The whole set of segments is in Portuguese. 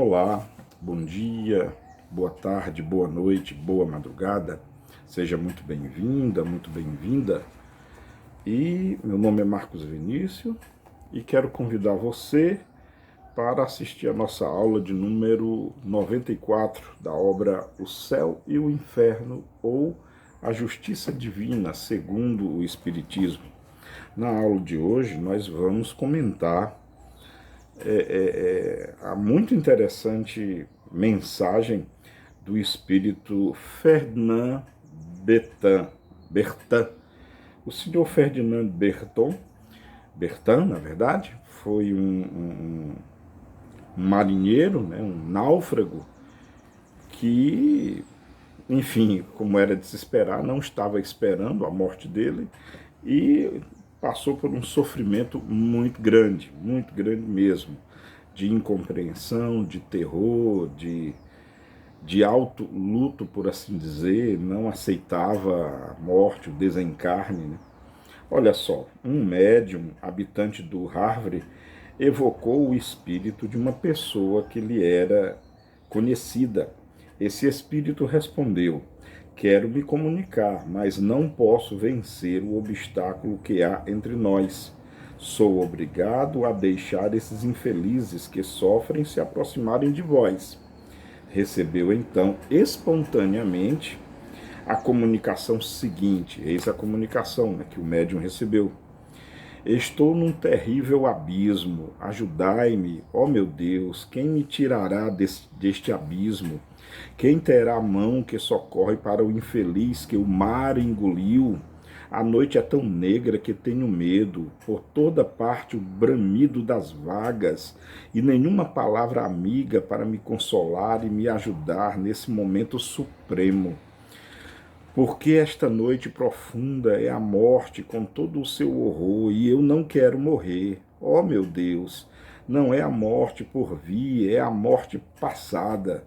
Olá, bom dia, boa tarde, boa noite, boa madrugada. Seja muito bem-vinda, muito bem-vinda. E meu nome é Marcos Vinícius e quero convidar você para assistir a nossa aula de número 94 da obra O Céu e o Inferno, ou A Justiça Divina segundo o Espiritismo. Na aula de hoje nós vamos comentar a muito interessante mensagem do espírito Ferdinand Bertin. O senhor Ferdinand Bertin, na verdade, foi um marinheiro, né, um náufrago, que, enfim, como era de se esperar, não estava esperando a morte dele e passou por um sofrimento muito grande mesmo, de incompreensão, de terror, de alto luto, por assim dizer, não aceitava a morte, o desencarne, né? Olha só, um médium, habitante do Harvard, evocou o espírito de uma pessoa que lhe era conhecida. Esse espírito respondeu: quero me comunicar, mas não posso vencer o obstáculo que há entre nós. Sou obrigado a deixar esses infelizes que sofrem se aproximarem de vós. Recebeu então espontaneamente a comunicação seguinte, eis a comunicação, né, que o médium recebeu. Estou num terrível abismo, ajudai-me, ó meu Deus, quem me tirará deste abismo? Quem terá a mão que socorre para o infeliz que o mar engoliu? A noite é tão negra que tenho medo, por toda parte o bramido das vagas, e nenhuma palavra amiga para me consolar e me ajudar nesse momento supremo. Porque esta noite profunda é a morte com todo o seu horror, e eu não quero morrer. Oh, meu Deus, não é a morte por vir, é a morte passada.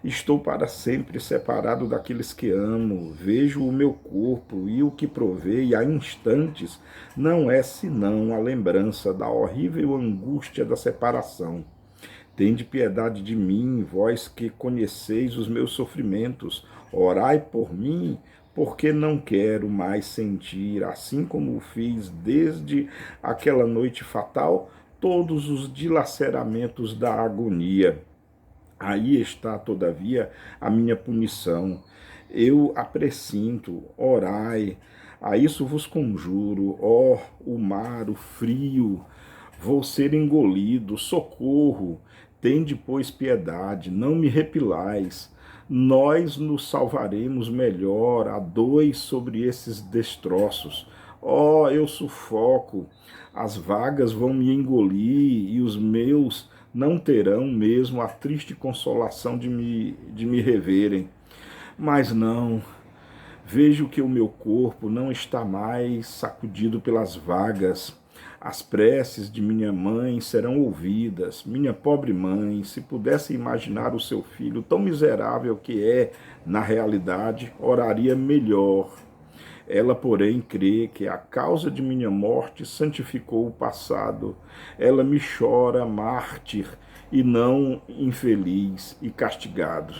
Estou para sempre separado daqueles que amo. Vejo o meu corpo e o que provei há instantes não é senão a lembrança da horrível angústia da separação. Tende piedade de mim, vós que conheceis os meus sofrimentos. Orai por mim, porque não quero mais sentir, assim como o fiz desde aquela noite fatal, todos os dilaceramentos da agonia. Aí está, todavia, a minha punição. Eu a presinto, orai, a isso vos conjuro, ó, o mar, o frio, vou ser engolido, socorro, tende, pois, piedade, não me repilais, nós nos salvaremos melhor a dois sobre esses destroços. Ó, eu sufoco, as vagas vão me engolir e os meus não terão mesmo a triste consolação de me reverem. Mas não, vejo que o meu corpo não está mais sacudido pelas vagas. As preces de minha mãe serão ouvidas. Minha pobre mãe, se pudesse imaginar o seu filho tão miserável que é, na realidade, oraria melhor. Ela, porém, crê que a causa de minha morte santificou o passado. Ela me chora mártir e não infeliz e castigado.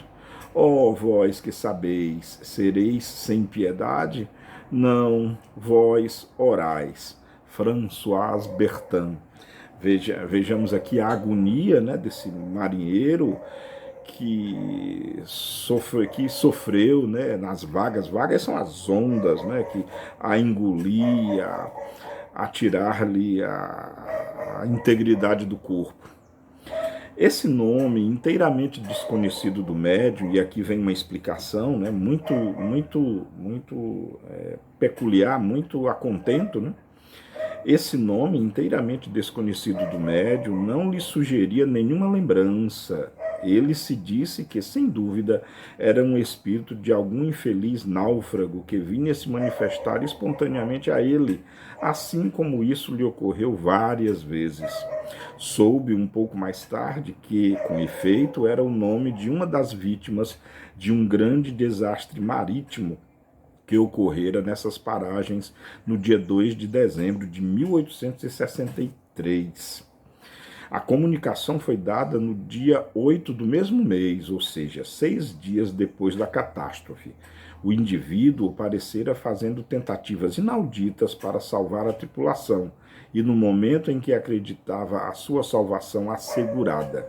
Ó vós que sabeis, sereis sem piedade? Não, vós orais. François Bertin. Vejamos aqui a agonia, né, desse marinheiro que sofreu, né, nas vagas. Vagas são as ondas, né, que a engolia, a tirar-lhe a integridade do corpo. Esse nome inteiramente desconhecido do médium, e aqui vem uma explicação, né, muito peculiar, muito a contento, né? Esse nome inteiramente desconhecido do médium não lhe sugeria nenhuma lembrança. Ele se disse que, sem dúvida, era um espírito de algum infeliz náufrago que vinha se manifestar espontaneamente a ele, assim como isso lhe ocorreu várias vezes. Soube um pouco mais tarde que, com efeito, era o nome de uma das vítimas de um grande desastre marítimo que ocorrera nessas paragens no dia 2 de dezembro de 1863. A comunicação foi dada no dia 8 do mesmo mês, ou seja, 6 dias depois da catástrofe. O indivíduo parecera fazendo tentativas inauditas para salvar a tripulação, e no momento em que acreditava a sua salvação assegurada.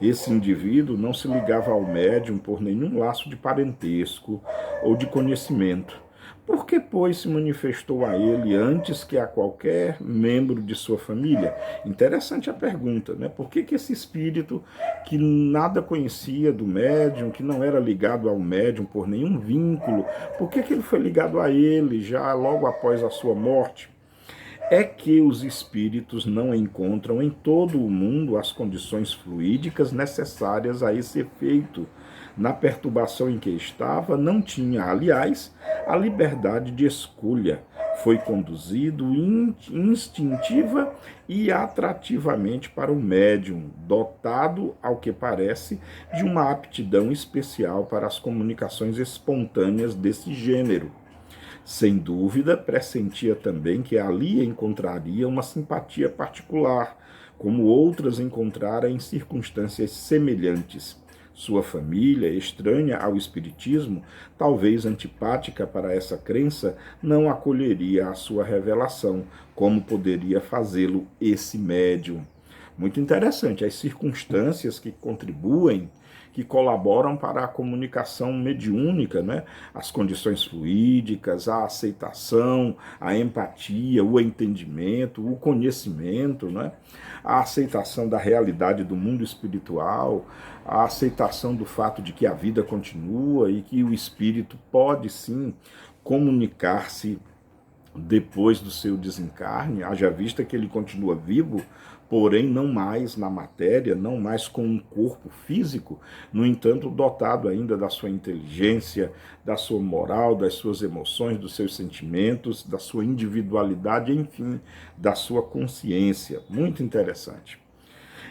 Esse indivíduo não se ligava ao médium por nenhum laço de parentesco ou de conhecimento. Por que, pois, se manifestou a ele antes que a qualquer membro de sua família? Interessante a pergunta, né? Por que esse espírito que nada conhecia do médium, que não era ligado ao médium por nenhum vínculo, por que ele foi ligado a ele já logo após a sua morte? É que os espíritos não encontram em todo o mundo as condições fluídicas necessárias a esse efeito. Na perturbação em que estava, não tinha, aliás, a liberdade de escolha. Foi conduzido instintiva e atrativamente para o médium, dotado, ao que parece, de uma aptidão especial para as comunicações espontâneas desse gênero. Sem dúvida, pressentia também que ali encontraria uma simpatia particular, como outras encontrara em circunstâncias semelhantes. Sua família, estranha ao espiritismo, talvez antipática para essa crença, não acolheria a sua revelação, como poderia fazê-lo esse médium. Muito interessante, as circunstâncias que contribuem, que colaboram para a comunicação mediúnica, né? As condições fluídicas, a aceitação, a empatia, o entendimento, o conhecimento, né? A aceitação da realidade do mundo espiritual, a aceitação do fato de que a vida continua e que o espírito pode sim comunicar-se depois do seu desencarne, haja vista que ele continua vivo, porém não mais na matéria, não mais com um corpo físico, no entanto dotado ainda da sua inteligência, da sua moral, das suas emoções, dos seus sentimentos, da sua individualidade, enfim, da sua consciência. Muito interessante.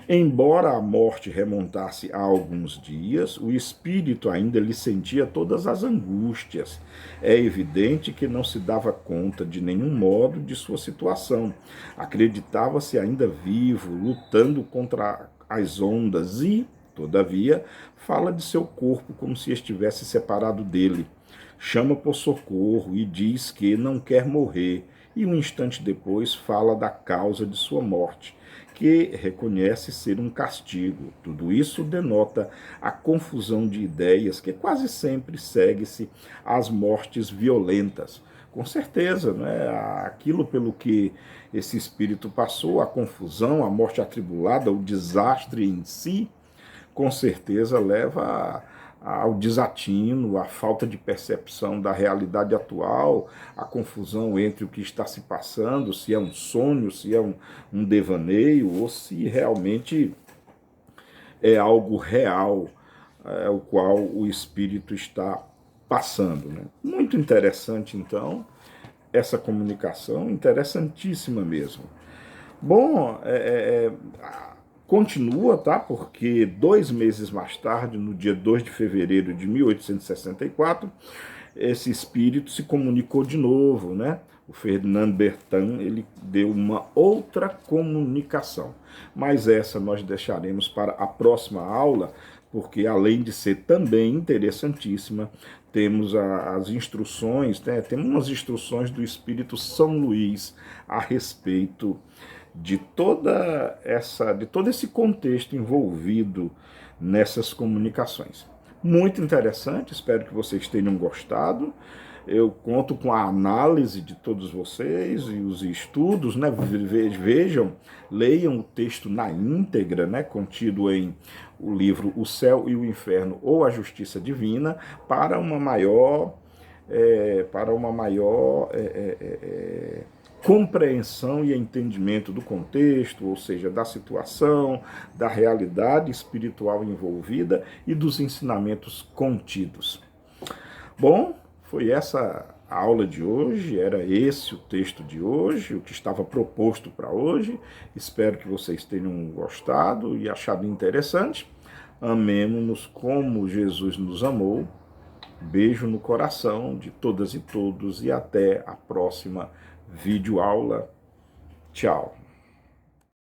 Embora a morte remontasse a alguns dias, o espírito ainda lhe sentia todas as angústias. É evidente que não se dava conta de nenhum modo de sua situação. Acreditava-se ainda vivo, lutando contra as ondas e, todavia, fala de seu corpo como se estivesse separado dele. Chama por socorro e diz que não quer morrer, e um instante depois fala da causa de sua morte, que reconhece ser um castigo. Tudo isso denota a confusão de ideias que quase sempre segue-se às mortes violentas. Com certeza, né? Aquilo pelo que esse espírito passou, a confusão, a morte atribulada, o desastre em si, com certeza leva ao desatino, à falta de percepção da realidade atual, a confusão entre o que está se passando, se é um sonho, se é um devaneio, ou se realmente é algo real, o qual o espírito está passando. Né? Muito interessante, então, essa comunicação, interessantíssima mesmo. Bom, continua, tá? Porque 2 meses mais tarde, no dia 2 de fevereiro de 1864, esse espírito se comunicou de novo, né? O Fernando Bertin, ele deu uma outra comunicação. Mas essa nós deixaremos para a próxima aula, porque além de ser também interessantíssima, temos as instruções, né? Temos umas instruções do Espírito São Luís a respeito de todo esse contexto envolvido nessas comunicações. Muito interessante, espero que vocês tenham gostado. Eu conto com a análise de todos vocês e os estudos, né? Vejam, leiam o texto na íntegra, né? Contido em o livro O Céu e o Inferno ou a Justiça Divina, para uma maior compreensão e entendimento do contexto, ou seja, da situação, da realidade espiritual envolvida e dos ensinamentos contidos. Bom, foi essa a aula de hoje, era esse o texto de hoje, o que estava proposto para hoje. Espero que vocês tenham gostado e achado interessante. Amemo-nos como Jesus nos amou. Beijo no coração de todas e todos e até a próxima videoaula. Tchau.